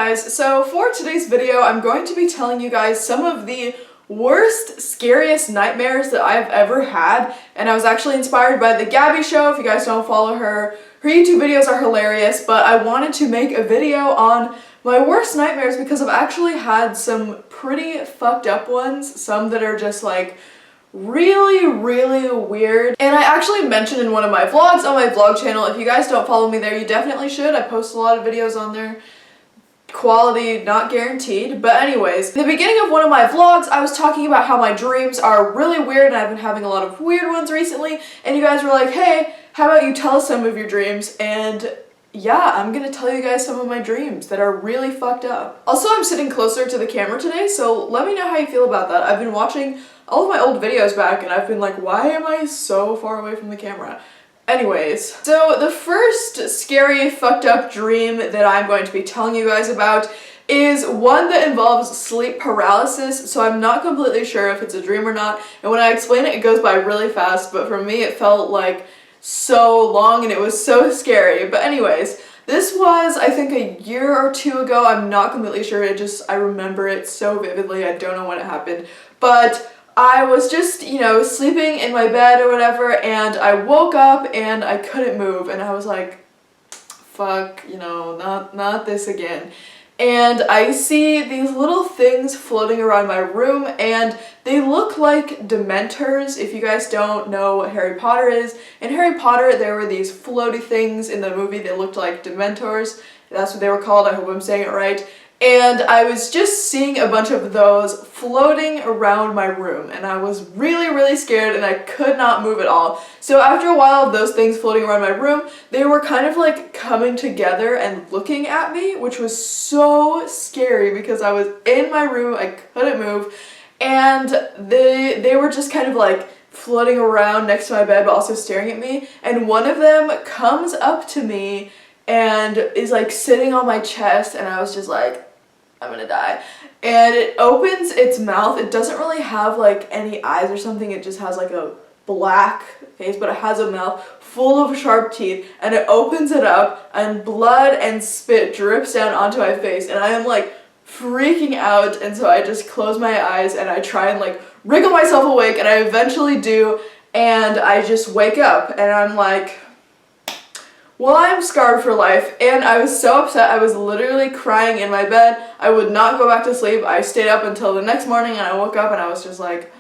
guys, so for today's video I'm going to be telling you guys some of the worst, scariest nightmares that I've ever had, and I was actually inspired by the Gabby show. If you guys don't follow her, her YouTube videos are hilarious, but I wanted to make a video on my worst nightmares because I've actually had some pretty fucked up ones, some that are just like really weird. And I actually mentioned in one of my vlogs on my vlog channel, if you guys don't follow me there, you definitely should. I post a lot of videos on there. Quality not guaranteed, but anyways, in the beginning of one of my vlogs I was talking about how my dreams are really weird and I've been having a lot of weird ones recently, and you guys were like, hey, how about you tell us some of your dreams? And yeah, I'm gonna tell you guys some of my dreams that are really fucked up. Also, I'm sitting closer to the camera today, so let me know how you feel about that. I've been watching all of my old videos back and I've been like, why am I so far away from the camera? Anyways, so the first scary, fucked up dream that I'm going to be telling you guys about is one that involves sleep paralysis, so I'm not completely sure if it's a dream or not, and when I explain it, it goes by really fast, but for me it felt like so long and it was so scary. But anyways, this was, I think, a year or two ago. I'm not completely sure, I remember it so vividly. I don't know when it happened, but I was just, you know, sleeping in my bed or whatever, and I woke up and I couldn't move, and I was like, fuck, you know, not this again. And I see these little things floating around my room, and they look like Dementors. If you guys don't know what Harry Potter is, in Harry Potter there were these floaty things in the movie that looked like Dementors. That's what they were called, I hope I'm saying it right. And I was just seeing a bunch of those floating around my room, and I was really scared and I could not move at all. So after a while of those things floating around my room, they were kind of like coming together and looking at me, which was so scary because I was in my room, I couldn't move, and they were just kind of like floating around next to my bed but also staring at me, and one of them comes up to me and is like sitting on my chest, and I was just like, I'm gonna die. And it opens its mouth. It doesn't really have like any eyes or something, it just has like a black face, but it has a mouth full of sharp teeth, and it opens it up and blood and spit drips down onto my face, and I am like freaking out, and so I just close my eyes and I try and like wriggle myself awake, and I eventually do, and I just wake up and I'm like, well, I'm scarred for life. And I was so upset, I was literally crying in my bed. I would not go back to sleep. I stayed up until the next morning, and I woke up and I was just like,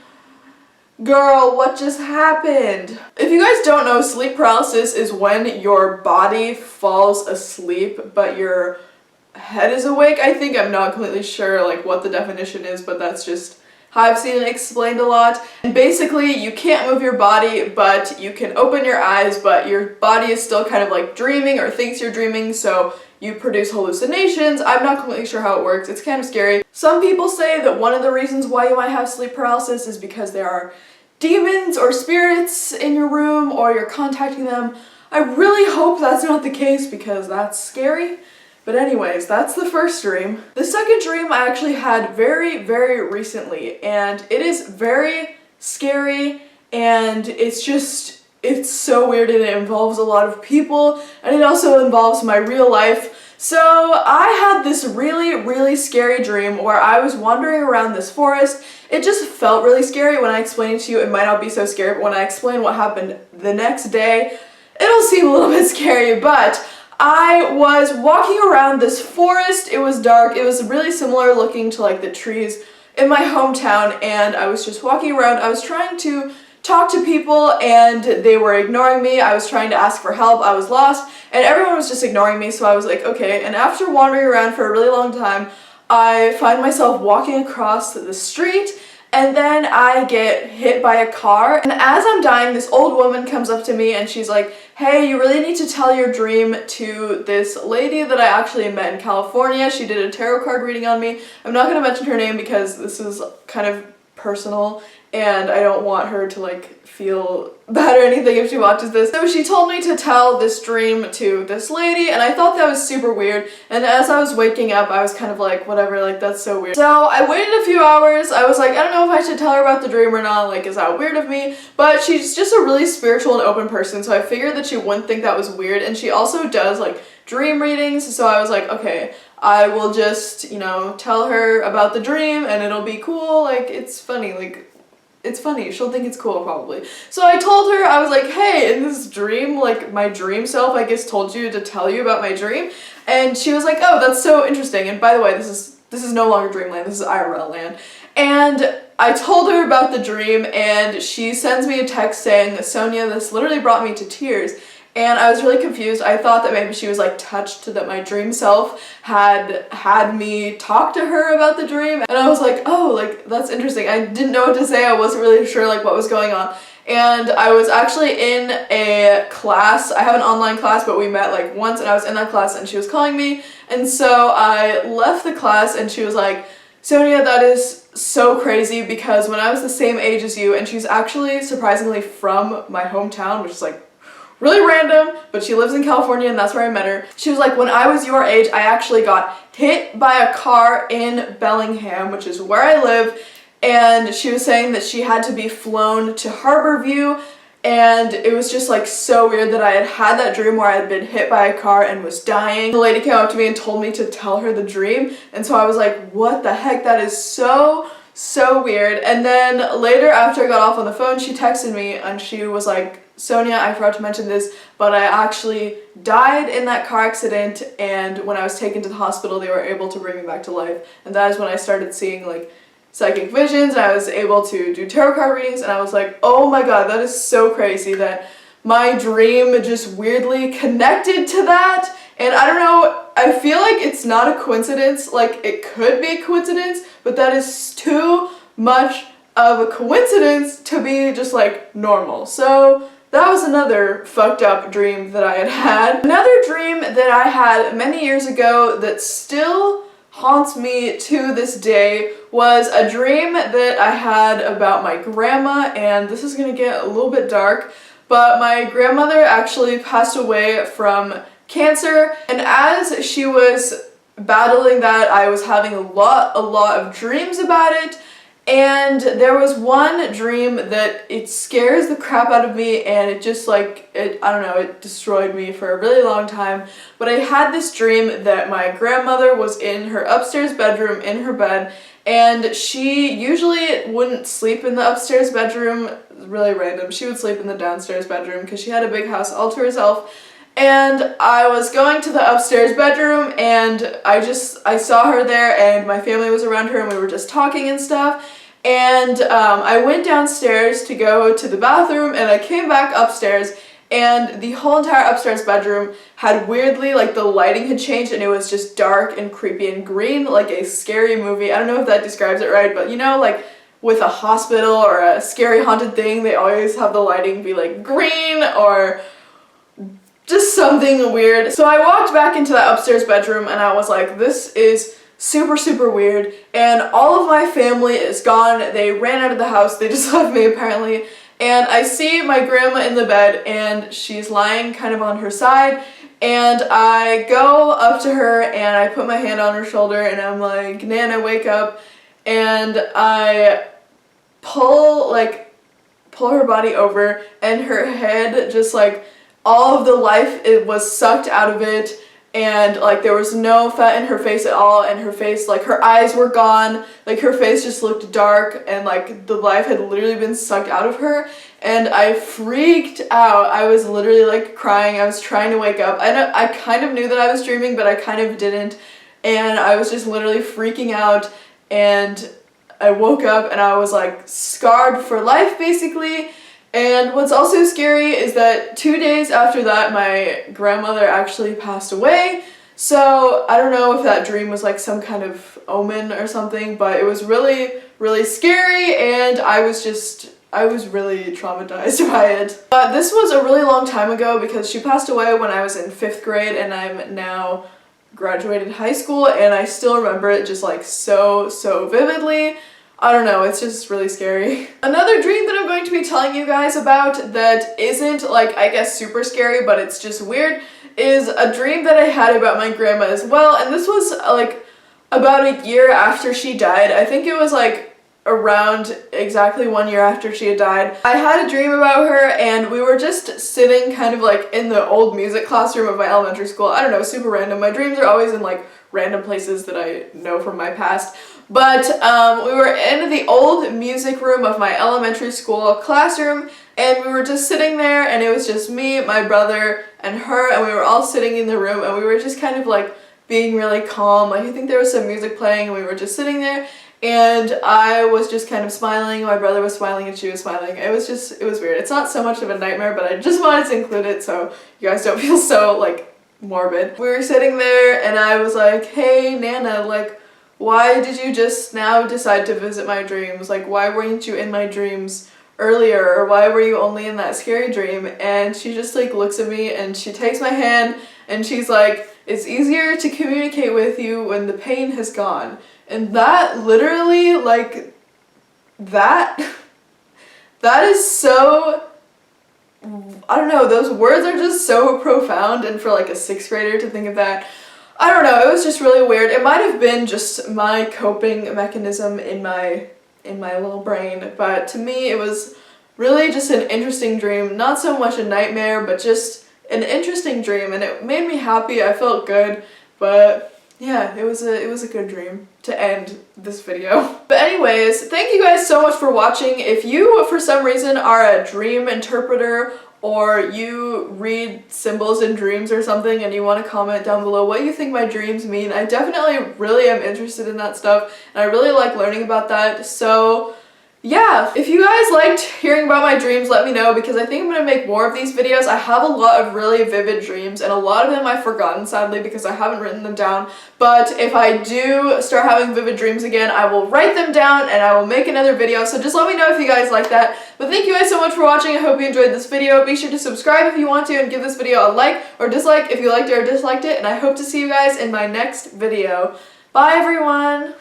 girl, what just happened? If you guys don't know, sleep paralysis is when your body falls asleep but your head is awake, I think. I'm not completely sure like what the definition is, but that's just how I've seen it explained a lot. And basically, you can't move your body, but you can open your eyes, but your body is still kind of like dreaming or thinks you're dreaming, so you produce hallucinations. I'm not completely sure how it works. It's kind of scary. Some people say that one of the reasons why you might have sleep paralysis is because there are demons or spirits in your room or you're contacting them. I really hope that's not the case because that's scary. But anyways, that's the first dream. The second dream I actually had very recently, and it is very scary, and it's so weird, and it involves a lot of people, and it also involves my real life. So I had this really scary dream where I was wandering around this forest. It just felt really scary. When I explain it to you, it might not be so scary, but when I explain what happened the next day, it'll seem a little bit scary. But I was walking around this forest. It was dark. It was really similar looking to like the trees in my hometown, and I was just walking around. I was trying to talk to people and they were ignoring me. I was trying to ask for help. I was lost and everyone was just ignoring me, so I was like, okay. And after wandering around for a really long time, I find myself walking across the street, and then I get hit by a car, and as I'm dying, this old woman comes up to me and she's like, hey, you really need to tell your dream to this lady that I actually met in California. She did a tarot card reading on me. I'm not going to mention her name because this is kind of personal, and I don't want her to like feel bad or anything if she watches this. So she told me to tell this dream to this lady, and I thought that was super weird, and as I was waking up I was kind of like, whatever, like that's so weird. So I waited a few hours. I was like, I don't know if I should tell her about the dream or not, like is that weird of me? But she's just a really spiritual and open person, so I figured that she wouldn't think that was weird, and she also does like dream readings, so I was like, okay, I will just, you know, tell her about the dream and it'll be cool, like it's funny, like it's funny, she'll think it's cool probably. So I told her, I was like, hey, in this dream, like my dream self I guess told you to tell you about my dream, and she was like, oh, that's so interesting, and by the way, this is no longer dreamland, this is IRL land. And I told her about the dream, and she sends me a text saying, Sonia, this literally brought me to tears. And I was really confused. I thought that maybe she was like touched that my dream self had me talk to her about the dream. And I was like, oh, like that's interesting. I didn't know what to say. I wasn't really sure like what was going on. And I was actually in a class. I have an online class, but we met like once, and I was in that class and she was calling me. And so I left the class and she was like, Sonia, that is so crazy, because when I was the same age as you, and she's actually surprisingly from my hometown, which is like really random, but she lives in California and that's where I met her. She was like, when I was your age, I actually got hit by a car in Bellingham, which is where I live, and she was saying that she had to be flown to Harborview, and it was just like so weird that I had that dream where I had been hit by a car and was dying. The lady came up to me and told me to tell her the dream, and so I was like, what the heck, that is so weird. And then later, after I got off on the phone, she texted me and she was like, Sonia, I forgot to mention this, but I actually died in that car accident, and when I was taken to the hospital they were able to bring me back to life, and that is when I started seeing like psychic visions, and I was able to do tarot card readings, and I was like, oh my god, that is so crazy that my dream just weirdly connected to that. And I don't know, I feel like it's not a coincidence, like it could be a coincidence, but that is too much of a coincidence to be just like normal. So that was another fucked up dream that I had had. Another dream that I had many years ago that still haunts me to this day was a dream that I had about my grandma, and this is gonna get a little bit dark, but my grandmother actually passed away from cancer, and as she was battling that, I was having a lot of dreams about it. And there was one dream that it scares the crap out of me, and it just like, I don't know, it destroyed me for a really long time. But I had this dream that my grandmother was in her upstairs bedroom in her bed, and she usually wouldn't sleep in the upstairs bedroom, really random. She would sleep in the downstairs bedroom because she had a big house all to herself. And I was going to the upstairs bedroom, and I saw her there, and my family was around her, and we were just talking and stuff. And I went downstairs to go to the bathroom, and I came back upstairs, and the whole entire upstairs bedroom had weirdly, like the lighting had changed, and it was just dark and creepy and green, like a scary movie. I don't know if that describes it right, but you know, like with a hospital or a scary haunted thing, they always have the lighting be like green or just something weird. So I walked back into that upstairs bedroom and I was like, this is super weird, and all of my family is gone. They ran out of the house, they just left me apparently, and I see my grandma in the bed and she's lying kind of on her side, and I go up to her and I put my hand on her shoulder and I'm like, Nana, wake up, and I pull her body over, and her head just like, all of the life, it was sucked out of it, and like there was no fat in her face at all, and her face, like her eyes were gone, like her face just looked dark, and like the life had literally been sucked out of her, and I freaked out. I was literally like crying. I was trying to wake up. I kind of knew that I was dreaming, but I kind of didn't, and I was just literally freaking out, and I woke up and I was like scarred for life basically. And what's also scary is that 2 days after that, my grandmother actually passed away. So I don't know if that dream was like some kind of omen or something, but it was really scary, and I was really traumatized by it. But this was a really long time ago because she passed away when I was in 5th grade, and I'm now graduated high school, and I still remember it just like so vividly. I don't know, it's just really scary. Another dream that I'm going to be telling you guys about that isn't like, I guess, super scary, but it's just weird, is a dream that I had about my grandma as well, and this was like about a year after she died. I think it was like around exactly 1 year after she had died. I had a dream about her, and we were just sitting kind of like in the old music classroom of my elementary school. I don't know, super random. My dreams are always in like random places that I know from my past. But we were in the old music room of my elementary school classroom, and we were just sitting there, and it was just me, my brother, and her, and we were all sitting in the room, and we were just kind of like being really calm. Like, I think there was some music playing, and we were just sitting there, and I was just kind of smiling, my brother was smiling, and she was smiling. It was weird. It's not so much of a nightmare, but I just wanted to include it so you guys don't feel so, like, morbid. We were sitting there, and I was like, hey, Nana, like, why did you just now decide to visit my dreams? Like, why weren't you in my dreams earlier? Or why were you only in that scary dream? And she just, like, looks at me, and she takes my hand, and she's like, it's easier to communicate with you when the pain has gone. And that literally, like, that is so, I don't know, those words are just so profound, and for like a 6th grader to think of that, I don't know, it was just really weird. It might have been just my coping mechanism in my little brain, but to me it was really just an interesting dream, not so much a nightmare, but just an interesting dream, and it made me happy. I felt good, but yeah, it was a good dream to end this video. But anyways, thank you guys so much for watching. If you, for some reason, are a dream interpreter, or you read symbols in dreams or something, and you want to comment down below what you think my dreams mean, I definitely really am interested in that stuff, and I really like learning about that. So yeah, if you guys liked hearing about my dreams, let me know, because I think I'm going to make more of these videos. I have a lot of really vivid dreams, and a lot of them I've forgotten, sadly, because I haven't written them down. But if I do start having vivid dreams again, I will write them down, and I will make another video. So just let me know if you guys like that. But thank you guys so much for watching. I hope you enjoyed this video. Be sure to subscribe if you want to, and give this video a like or dislike if you liked it or disliked it. And I hope to see you guys in my next video. Bye, everyone!